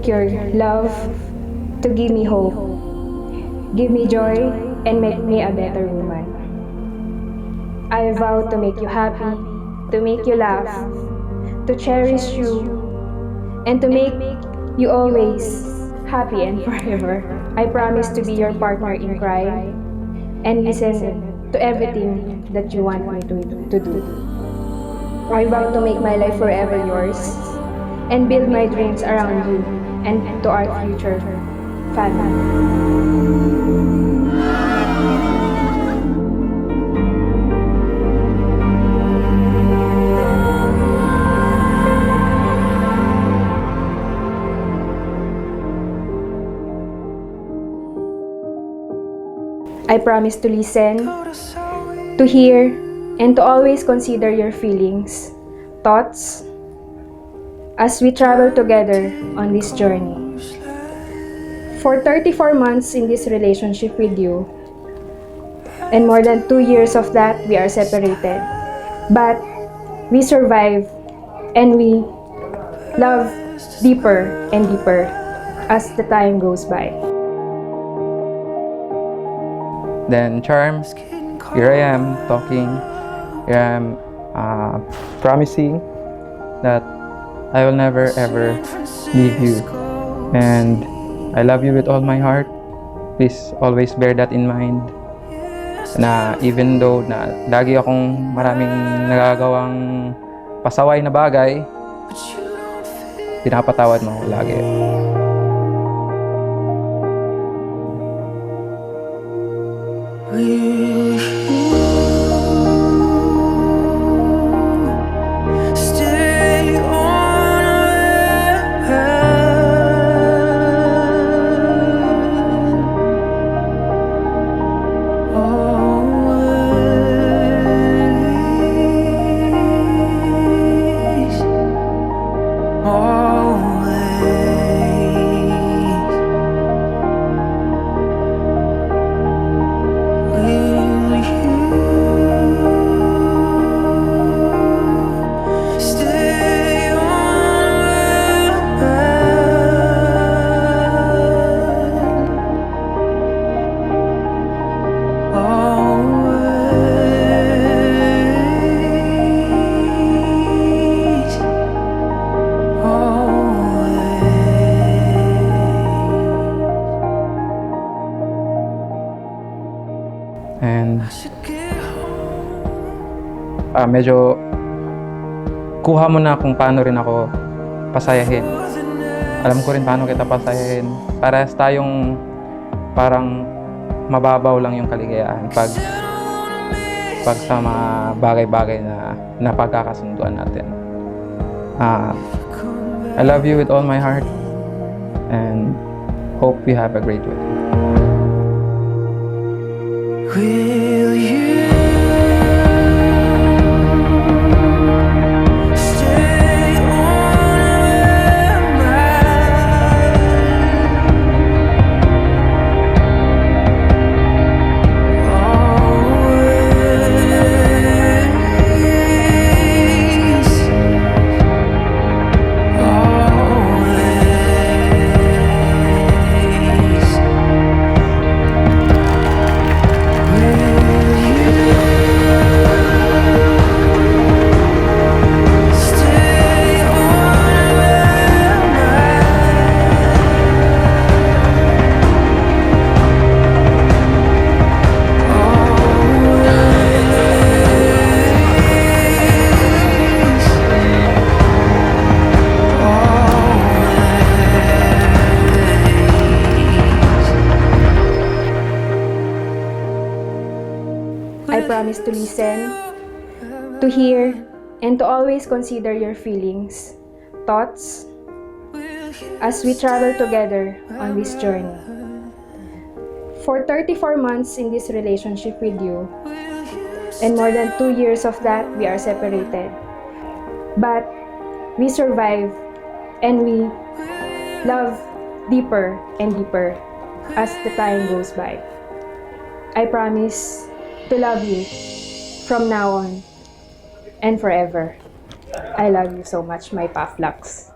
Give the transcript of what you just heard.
take your love to give me hope, give me joy, and make me a better woman. I vow to make you happy, to make you laugh, to cherish you, and to make you always happy and forever. I promise to be your partner in crime and listen to everything that you want me to do. I vow to make my life forever yours and build my dreams around you and to our future family. I promise to listen, to hear, and to always consider your feelings, thoughts, as we travel together on this journey. For 34 months in this relationship with you, and more than 2 years of that, we are separated. But we survive and we love deeper and deeper as the time goes by. Then Charm, here I am talking, here I am promising that I will never ever leave you. And I love you with all my heart. Please always bear that in mind. Na even though na lagi akong maraming nagagawang pasaway na bagay, pinapatawad mo ako lagi. And medyo kuha mo na kung paano rin ako pasayahin. Alam ko rin paano kita pasayahin. Parehas tayong parang mababaw lang yung kaligayahan pag sa mga bagay-bagay na napagkakasunduan natin. I love you with all my heart and hope you have a great wedding. Will you stay on my I promise to listen, to hear, and to always consider your feelings, thoughts, as we travel together on this journey. For 34 months in this relationship with you, and more than 2 years of that, we are separated. But we survive and we love deeper and deeper as the time goes by. I promise to love you from now on and forever. I love you so much, my Paflux.